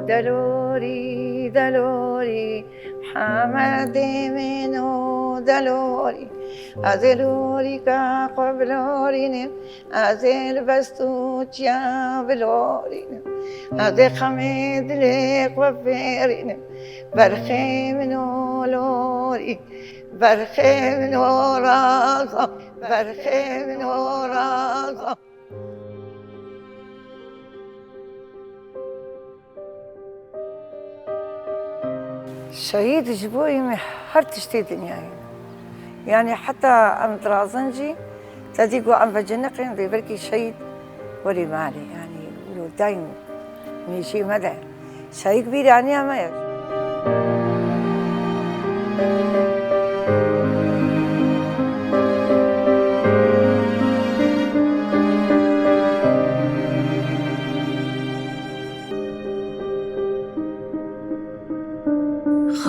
دلوری دلوری محمد منو دلوری از لوری که قبلورینم از البستو چیا بلورینم از خمید لق و فرینم برخی منو لوری برخی منو رازا برخی منو رازا. شهيد جبوي من هر تشتي دنياي يعني حتى أم درازنجي تديقوا أم بجنقين ذي بركي شهيد ولي مالي يعني ولو دايم ميشي مدى شهيد كبير يعني ما يجب.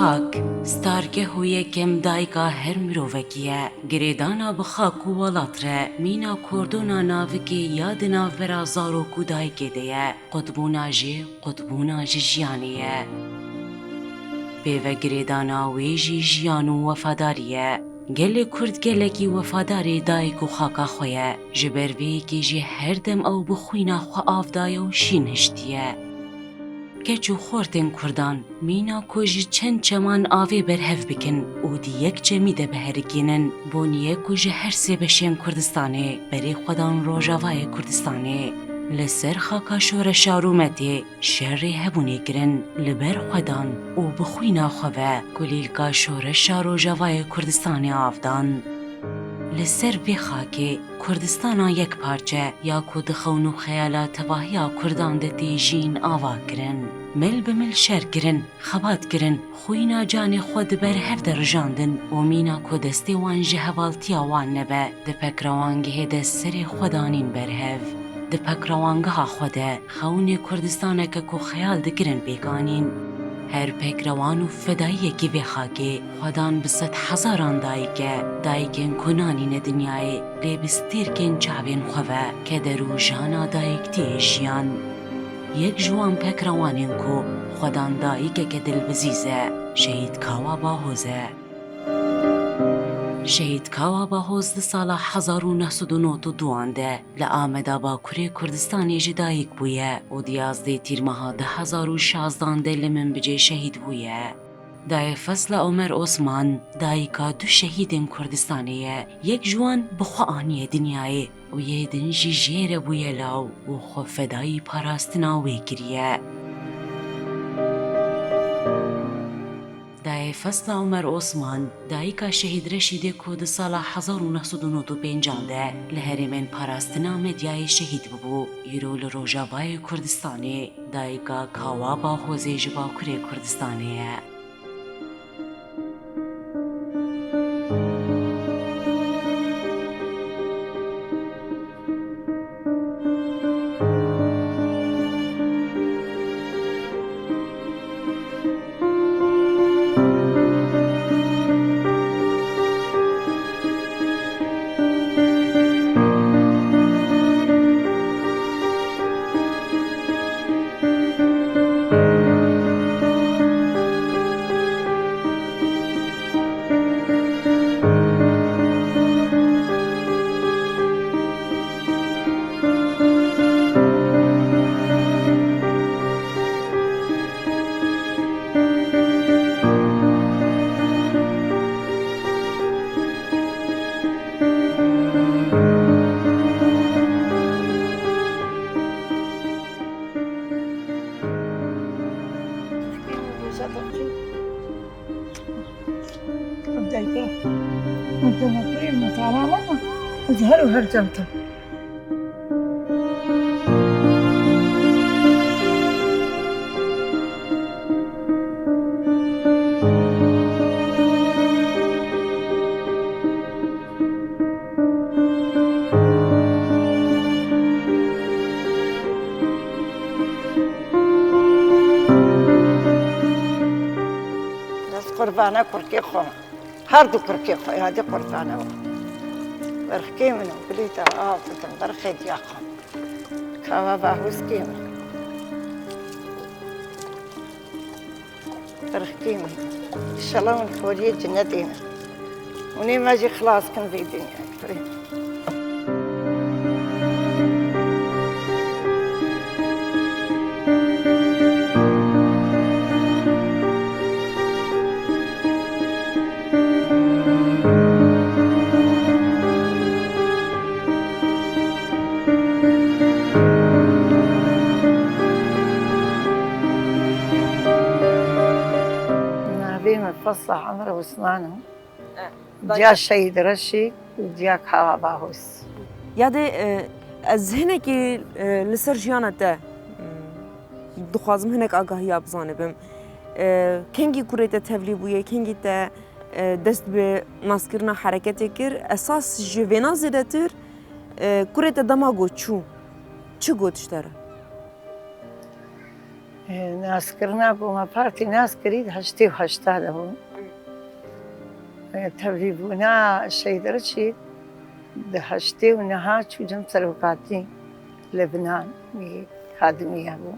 خاک ستارگه هویه کم دایکا هر مروفکیه گریدانا بخاک و ولاتره مینا کردونا ناوکی یاد ناورا زارو کودایکه دیه قطبونا جی جیانیه بیوه گریدانا ویجی جیانو وفاداریه گل کرد گلکی وفاداری دایک و خاکا خویه جبروی که جی هر دم او بخوینا خو آفدای و شین هشتیه گچو خورتن کردان مینا کجی چند چمان آوی برهف بکن او دی یک جمی ده بهرگینن بونیه کجی هر سی بشین کردستانه بری خودان روژاوای کردستانه لسر خاکا شور شارومتی شری هبونی گرن لبر خودان او بخوینا خواه گلیل کا شور شاروژاوای کردستانه آفدان لسر وی خاکی کردستانا یک پارچه یا کود خونو خیالات تواهیا کردان ده جین آوا کرن مل به مل شر کرن خبات کرن خوینا جان خود بر هف درجاندن و مینا کودستی وان جهوالتی وان نبه ده پکروانگه ده سر خودانین بر هف ده پکروانگه خوده خون کردستانه که کو خیال دکرن بیگانین هر پکروان و فدایی که به خاکی خودان بسد هزاران دایکن کنانین دنیای لیبستیر کن چاوین خواه که درو جانا دایکتی جیان یک جوان پکروانین کو خودان دایکه که دل بزیزه شهید کاوا باهوزه شهید کاوا باهوز ده سالا 1992 ده لآمده با کره کردستانی جدایک بویه و دیازده تیرمها 2016 ده لمن بجه شهید بویه. دای فصل عمر عثمان دایکا دو شهیدین کردستانیه یک جوان بخوا آنیه دنیای و یه دنجی جیره بویه لاو و خو فدایی پاراستناوی کریه. دای فصل عمر عثمان دایکا شهید رشید کود سال 1995 ده لهرمن پاراستنا مدیای شهید ببو یرو لروجاوای کردستانی دایکا کاوا با حوزه جبا کره کردستانیه. ازهروا هرجمته قربانه كركي خو هردو كركي خو هذه قربانه برخي منو بليتا فتن برخي دياقو كوا باهوس كيما ترختيني إن شاء الله من فورية جنتينا وني ما أجي خلاص كن في الدنيا أكثر. متفصح عمره واسنانه جا الشهيد رشي وجاك هوا باهوس یادی از هنگی لسر جیانته دخوازم هنگ آگاهی ابزانه بیم کنگی کوریت تبلی بویه کنگی تا دست به ناسکرنا حرکتی کر اساس جوینا زده تر کوریت دماغو چو گوتشتره ناس كرنا بوما بارتي ناس كريد هشتي وهشتا هون تبريبونا الشهيد رشيد ده هشتي ونها شو جم سروقاتي لبنان خادمية بو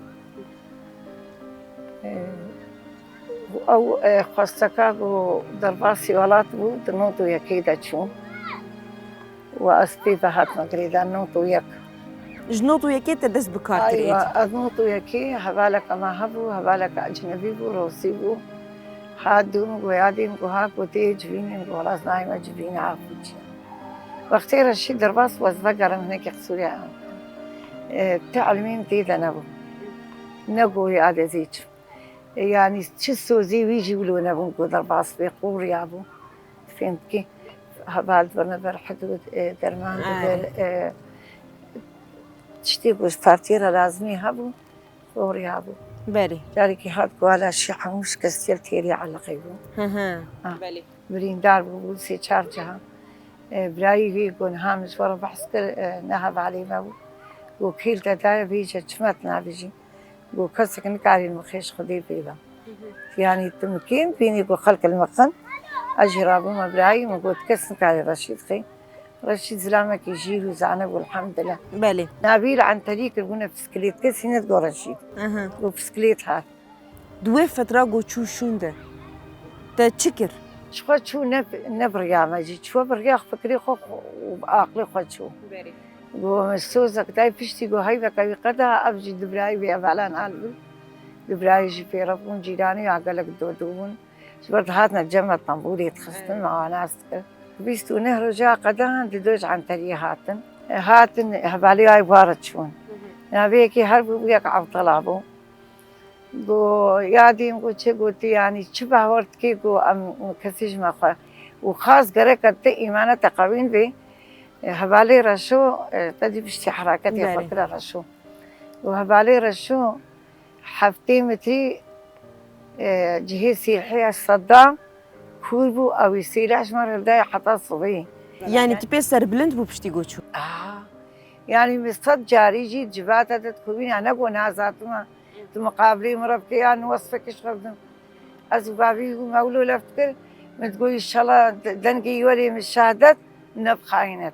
أو خاصة بو درباسي ولات بو دنوتو يكيدا شو وأسبي بهات مقريدا نوتو يك جنوتو یکی تا دست بکار کرید. أيوة أذنوتو يكي هبالك ما هبو هبالك أجنبي بو روسي بو هادون ويادين وها كوتي جبين وخلاص نايمة جبين عافوتي وقتي رشيد درباس وزبقر من هيك سوريا تعلمين تيدا نبو يا زيج يعني تشسو زي ويجي ولو نبو درباس بيقور يابو فهمت كي هبال برنبر حدود درمان در تشتي بوش فارتيرا لازمي هبو فوري هبو بله. جاري هاد قوالا شي حموش كستير تيري على قيبو بله. برين دار بقول سي چار جها براي في يكون هامش ورا بحث نهب علي ما وكيل تدايا بيجي تشمتنا بيجي وكسك نكاري المخيش خدي بيبا يعني تمكين فيني خلق المقن أجرابو ما براي ما قلت كس نكاري رشيد خي رشيد زلامك يجيلو زعنب والحمد لله. بله. نابيل عن طريق البنا بسكليت كس هنا تقول رشيد. وبسكليت هاد. دوی فترة گو چو شونده. تا چکر؟ شو نبريا ماجي شو بريا فكري خو وعقلي خو شو. بله. ومسوزك داي بيشتي جو هاي بكاي قدا أبجي دبراي بيعملان عالبل. دبراي جي في ربون جيراني عقلك دودون. شبرت هاتنا جمع طنبوري تخستن مع ناس. بيستو نهر جا قدان ددوج عن تري هاتن هبالي هاي بارد شون نبيكي هربو بيك عبطلابو قو ياديم قو چه قوتي يعني شبه ورد كي قو ام كسيج ما خوا وخاص قريك انت ايمانة تقوين بي هبالي رشو تدي بشتي حركتي فكرة رشو وهبالي رشو حفتي متي جهي سيحي الصدام كوربو أو يصير أشمر الداي حتى صبي. يعني تبي سر بلند بو بشتي قوتشو. يعني مصد جاري جي جبات تدخلين أنا قونا ذاتنا تمقابلي مربكي أنا وصفك إيش خدم. أزبابي ومولو لفتكر متقولي إن شاء الله دنقي يوري من الشهادات نبخاينت.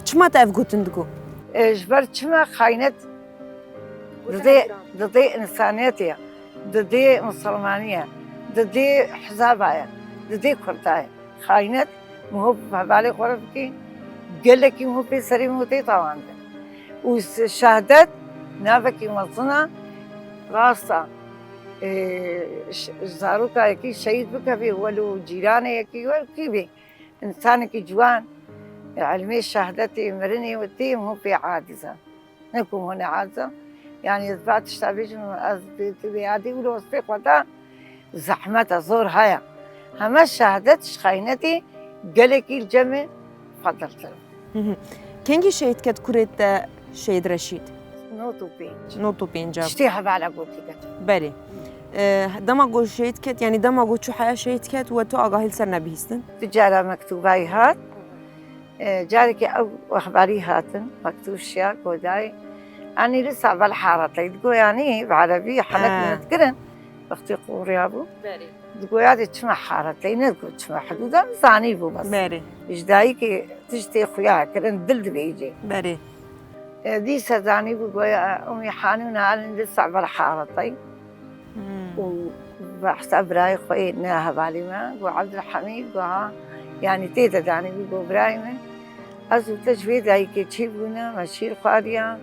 شما تعرف قوتن تقول؟ جبرت شما خاينت. ضدي إنسانيتي. ضدي مسلمانية ضدي حزابايا ضدي كردايا خاينت مهوب بالي خرفكي قال لك مهو في سري موتي طبعا والشهادات نافكي مصنع راسا زاروكا يكي شهيد بك في ولو جيراني يكي ولكي بي انسانك جوان علمي شهادتي مرني وتي مهو في عاجزة نكون هنا عاجزة يعني إثبات اشتابيش بيادي ولو وصفيق ودا زحمة زور هيا هما شهادتش خاينتي قالكي الجمع فضلت كنجي شهيد كد كوريت شهيد رشيد؟ نوتو بينج اشتيها على قوتي كد بله دماغو شهيد كد يعني دماغو شو حياة شهيد كد وتو أقاهل سرنا بيستن؟ تجارة مكتوباي هات جاركي أو أخباري هاتن مكتوب شياك وداي أنا لسه بالحارة تقول يعني بعربي حالك نتكلم وقت قوري أبو تقول يعني تسمع حارة نقول تسمع حدودا مزاني بو بس إجدايك تشتي خويا كلن دلد بيجي باري دي سزاني بو أمي حاني ونعلن لسه بالحارة وبحسب براي خوي ناها بالما وعبد الحميد وها يعني تيتا داني بيقول برايمه أزو تجوي دايكي تشيبونا مشير خواريا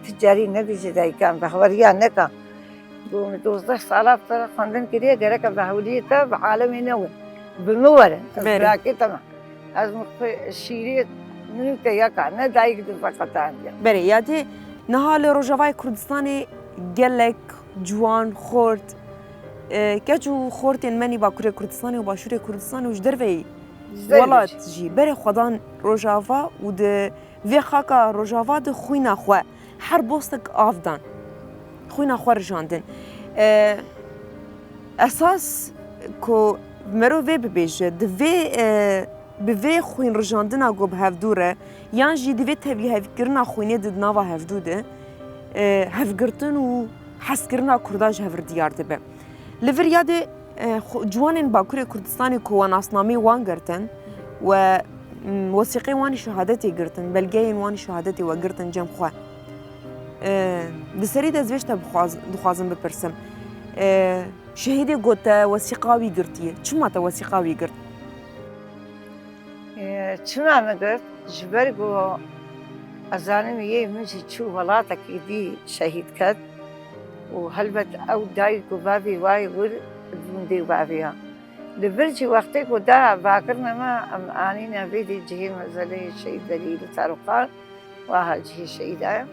تجاري نبي جداي كان بخوريا نكا قوم 12 ساله بتر خندن كريه غيرك بهوليته بعالمي نوي بالمورة براكي تمام از مخفي الشيريت من تياكا ندايك فقط عندي بله یادی نهال روجاوای کردستانی گلک جوان خورد کجو خورتین منی با کره کردستانی و باشور کردستانی وش دروی ولات جی بره خدان روجاوا و ده وی خاکا روجاوا ده خوینا خو هر بوستک آفدان خوینا خو رجاندن اساس کو مرو وی ببیجه ده وی به خوین رجاندنا گو به هفدوره یان جی دوی تبی هفگرنا خوینی دد ناوا هفدوده هفگرتن و حسگرنا کرداج هفر دیار دبه لور یاد جوانین باکور کردستانی که ناسنامی وان گرتن و وثیقه وانی شهادتی گرتن بلگین وانی شهادتی و گرتن جم خواه دسری دزویش تا دخوازم بپرسم شهیدی گوته وثیقاوی گرتیه چما تا وثیقاوی گرت؟ چما مگرت جبرگو ازانم یه منجی چو ولاتك دي شهيد كد وهلبت او دايكو بابي واي ور دي بابيها لبرجي وقتك ودا باكرنا ما ام انينا بيدي جهي مزلي شهيد دليل تارقال وهاجي شهيدا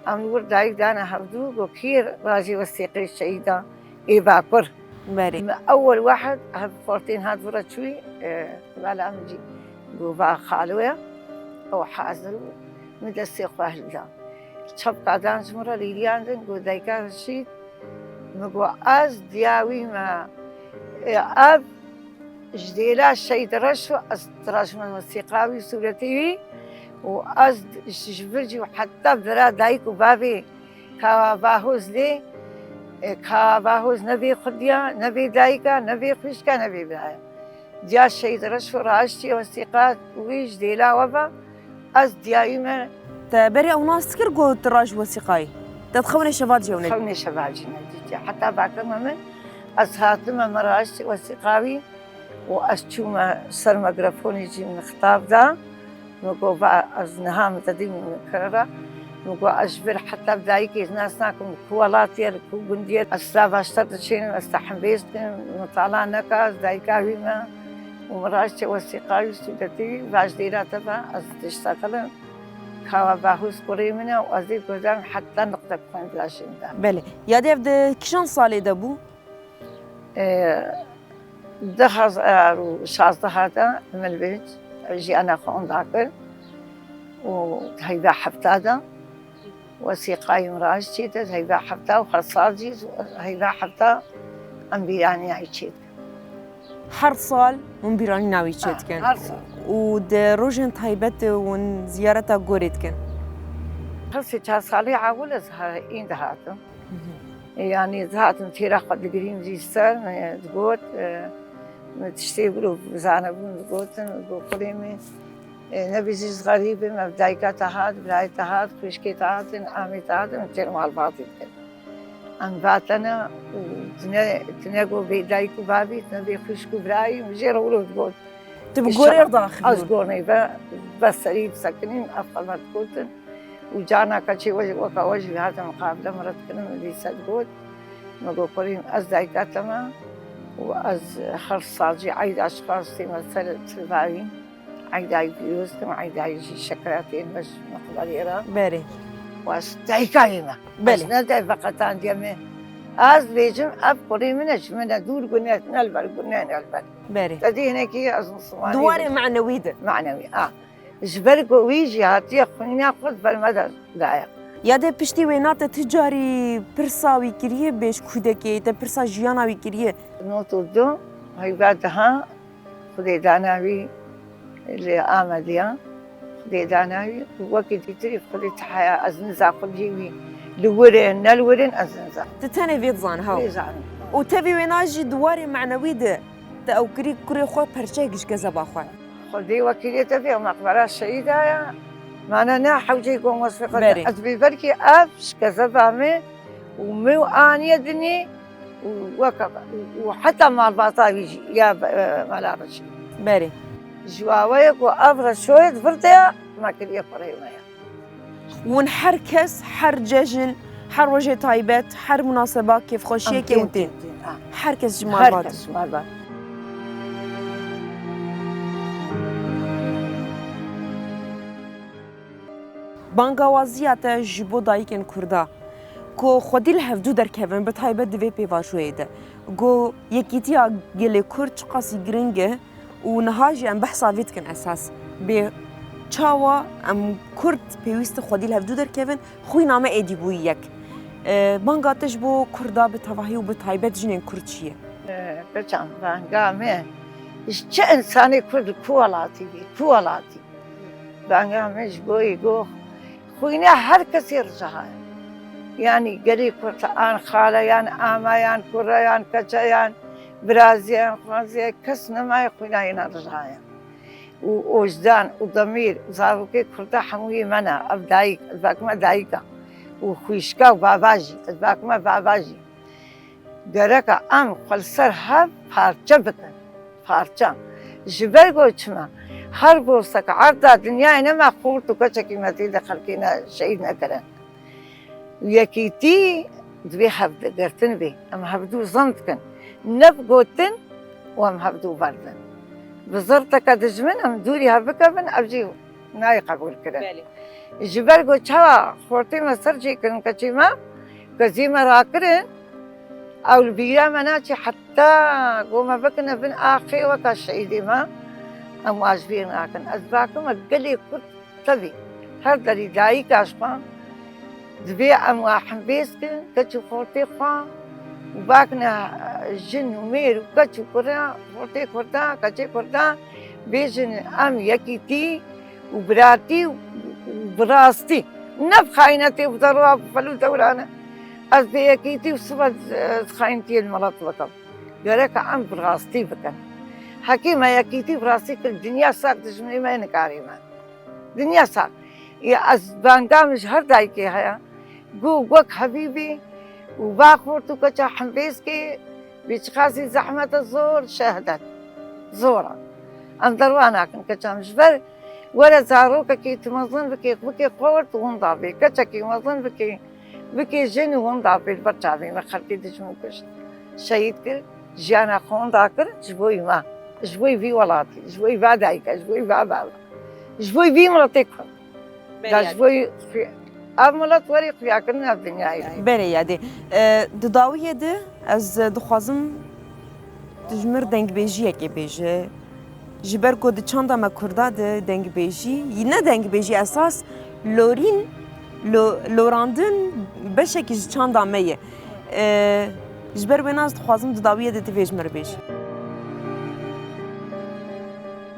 ام ور دايك دانا هردو وكير راجي وثيقي الشهيدا اي باكر بله اول واحد هاد فورتين هاد فرت شوي بالا امجي قوبا خالويا او حازل مدسي خواه لله شب قادان شمرا ليليان دن قو دايكا رشيد مقو از دياوي ما اب جديلا الشيد رشو از تراش من موسيقاوي سورتيوي واز شجبرجي وحتى برا دايكو بابي كاباهوز لي كاباهوز نبي خديا نبي دايكا نبي خشكا نبي برايا ديا الشيد رشو راشتي وثيقات ويج ديلا وبا از دياوي ما تبري او ناس كر قو تراج وثيقاي تدخوني شباب جوني خوني شباب جنجي حتى باكرنا من أصحاتنا مراش وثيقاوي وأشتوما سر ميكروفوني جي من خطاب دا نقول بقى أزنها متدين من كرة نقول أجبر حتى بدايكي ناس ناكم كوالاتي الكوبندية أستاذ أشترط شيء أستحم بيستن مطالعة نكاز دايكاوي ما ومراش وثيقاوي سودتي باش ديرا تبا أستشتغلن كوا باهوس قريمنا وأزيد قدام حتى نقطة كون بلاشين دا بله یادی افده کشان سالی ده بو؟ دخز شازده هذا من البيت أجي أنا خون ذاكر وهيبا حفتادا وثيقاي مراج تيتا هيبا حفتا وخرصاجي هيبا حفتا أم بيراني عيشيت هر سال من بیرانی ناوی چید کن هر سال و ده روژن تایبت ون زیارتا گورید کن هسه 4 سالي عاول أزهر إين دهاتم يعني دهاتم تيرا قد القريم زي السر تقول تشتي يقولوا زانبون تقول قريمي نبي زيز غريبة ما بدايكات هاد بداية هاد كشكيت هاد عاميت هاد متير مع الباطل كده أن باتنا وتنقوا بيدايكو بابي تنبي خشكو براي مجير ولو تقول تبقوري ارضا خبور أزقوني بس سريب سكنين أفضل ما تقولن وجانا كشي وكا وجه هذا مقابلة مرت كنا اللي صدقوت نقول قريم أز دايكاتما وأز خرصاجي عيد أشخاص تمثل تباوين عيد عيد بيوزكم عيد عيد شكراتين مش مقبليرا بله وأز دايكاينا بله. بس نداي فقطان ديامي أز بيجم أب قريمناش من دور قلنا نلبر قلنا نلبر بله تدي هناك أز مصواني دواري معنوی ده معنوي جبرقو ويجي هاتي خوينا خذ بالمدى دايق یاده پشتی وینات تجاری پرساوی کریه بیش کودکی تا پرسا جیاناوی کریه نوتو دو هاي بعدها خذي داناوي اللي آمديا خذي داناوي وقت يتريف خذي تحيا أزنزا خذيوي لورين نلورين أزنزا تتنه وید زان هاو يزعل و تبی ویناجی دواری معنوی ده تا او کری کری خو پرچه گش گزبا خو خذي وكيلية فيها مقبرة الشهيدة ما أنا ناحو جيكم بري. وصفقة أزبي بركي أبش كذا بعمل ومو آنية دني وحتى مع الباطاوي يا ملابس بەێ جواويك وأبغى شوية فردية ما كل يفرق معي ون هەر کەس هەر جەژن هەر ڕۆژێ تایبەت هەر مناسبە کێفخۆشیەکێ وتێن هەر کەس ژماربات هركز مع بعض بانگاوازیە te ji bo dayîkên Kurda ku xwedî li hevdû derkevin bi taybet divê pêvajoyê de got yekîtiya gelê Kurd çi qasî giring e û niha jî em behsa vê dikin esas bê çawa em Kurd pêwîst e xwedî li hevdû derkevin xwîna me êdî bûyî yek banga te ji bo Kurda bi tevahî û bi taybet jinên Kurd çi ye بچم بانگامه چه انسانی کرد کوالاتی بی کوالاتی بانگامش گویی گو خوینه هر کسی رجعه یعنی گری کرد آن خاله یان آمایان کورایان کچایان برازیان خوازیان کس نمای خوینه اینا رجعه و وجدان و ضمیر زاروکی کرده هموی منه اب دایک باکما دایکا و خویشکا و باباجی باکما باباجی گرکا ام خلصر هر پارچه بکن پارچه جبر گوچما هر گوستک عرضه دنیای نما خورد و کچکی مزید خلقینا شهید نکرن یکیتی دوی هفته گرتن بی ام هفدو زند کن نب گوتن و ام هفدو بردن بزرتک دجمن ام دوری هفکا بن ابجی نای قبول کرن جبر گوچها خورتی مسر جی کرن کچی ما کزی مرا کرن أو البيرة مناتي حتى قوم بكنا بن آخي وكا شهيدي ما أم واجبين آكن أزباكم أقلي كنت تبي هر داري داي كاشفا دبي أم واحن بيسكن كتشو فورتي خوان وباكنا جن ومير وكتشو كرا فورتي كردا كتشي كردا بيجن أم يكيتي وبراتي وبراستي نبخاينتي وضروا فلو دورانا از به یکیتی و صبح خاینتی الملات بکم گرک عم براستی بکن حکیم یکیتی براستی که دنیا ساق دشمنی ما نکاری ما دنیا ساق یا از بانگامش هر دای که هیا گو گوک حبیبی و باخور تو کچا حنبیز که بیچ خاصی زحمت زور شهدت زورا ام دروانا کن کچا مجبر ولا زاروك كي تمظن بكي قوت وانضابي كچا كي مظن بكي جن وانضابي البرچاوي ما خلقي دجمو كشت شهيد كر جانا خون داكر جبوي ما جبوي في ولاتي جبوي بعدايك جبوي بابا جبوي في مرتك جبوي في املت وريق في اكلنا الدنيا بەێ یادێ دداویە de ez dixwazim dijmir dengbêjiyekê bêje ji ber ku di çanda me Kurda de dengbêjî ne dengbêjî esas lorîn lorandin beşekî ji çanda me ye ji ber wê nas dixwazim didawiyê de divê ji me re bêje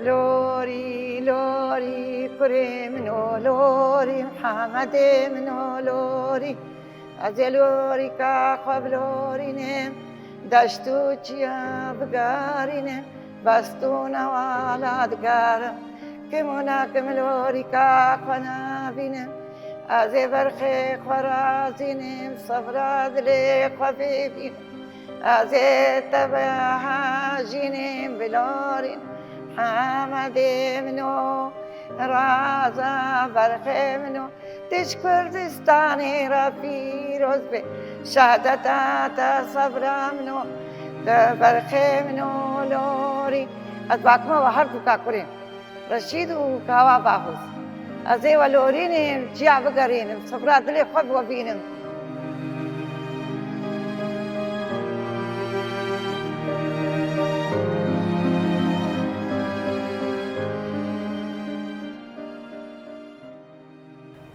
لوري لوري كري منو لوري محمد منو لوري أزلوري كاخب لوري نم دشتو چيا بگاري نم بستونا والاد گارم كمونا كملوري كاخنا بينم أزي برخي خرازي نم صفراد لي خفيفي أزي تبعها جينم بلوري حمد منو رازا برخ منو تش کردستانی را پیروز به شهادت صبر منو برخ منو لوری از باکما و هر دوکا کریم رشید و کاوا باخوز از ای و لورینیم جیا بگرینیم صبر دل خود و بینیم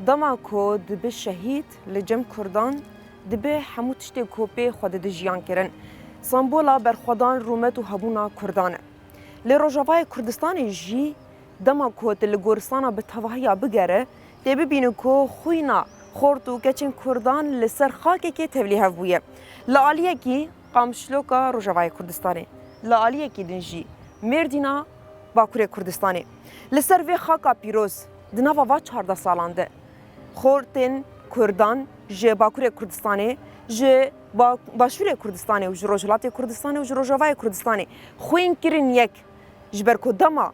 dema ku dibe şehîd li cem Kurdan dibe hemû tiştê ku pê xwe di jiyan kirin sembola berxwedan rûmet û hebûna Kurdan e lê Rojavayê Kurdistanê jî dema ku li goristana bi tevahiya bigere tê bibînin ku xwîna xort û keçên Kurdan li ser xakekê tevlî hev bûye li aliyekî Qamişloka Rojavayê Kurdistanê li aliyekî din jî Mêrdîna Bakurê Kurdistanê li ser vê xaka pîroz di nava va 14 salan de xortên Kurdan ji Bakurê Kurdistanê ji باشوور کردستان و جروجلات کردستان و جروجاوای کردستان خوین کرن یک جبر کدما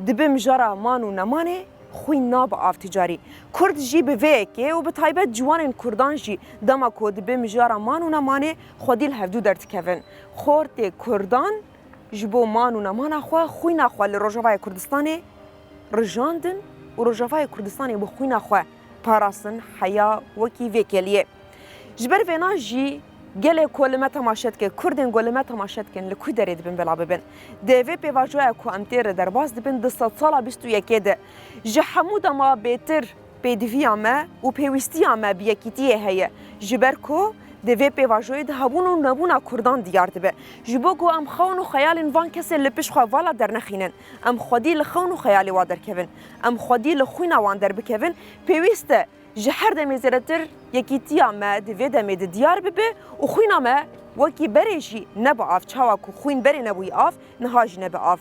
دبم جرا مانو نمانه خوین ناب آف تجاری کرد جی به ویکه و به تایبت جوان کردان جی دما کد دبم جرا مانو نمانه خودیل هفدو در تکون خورد کردان جبو مانو نمانه خو خوین خو لروجاوای کردستان رجاندن و روجاوای کردستان بو خوین خو پاراسن حیا وکی ویکلیه جبر وینا جی گله کلمه تماشات که کردن کلمه تماشات کن لکوی درید بن بلا ببن دوی پیواجوه کو امتیر درباز دبن 200 سالا 21 ده جحمود ما بهتر بدویا ما و پیوستیا ما بیاکیتیه هه جبر کو دوی پیواجوه ده هبون و نبونا کردان دیار دبه جبو کو ام خون و خیال وان کسی لپش خو والا در نخینن ام خودی لخون و خیالی وادر کون ام خودی لخوینا وان در بکون پیوسته جهر دم زرتر یکیتیا ما دوی دم دیار ببه و خوینا ما وکی برشی نبا آف چاوا کو خوین بری نبوی آف نهاج نبا آف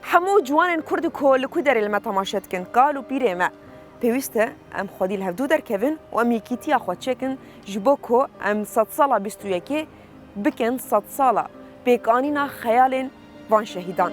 همو جوان کرد کل کدر المتماشت کن قالو پیره ما پیوسته ام خودی الهفدو در کون و ام یکیتیا خود چکن جبو کو ام 100 سالا 21 بکن 100 سالا بیکانینا خیال وان شهیدان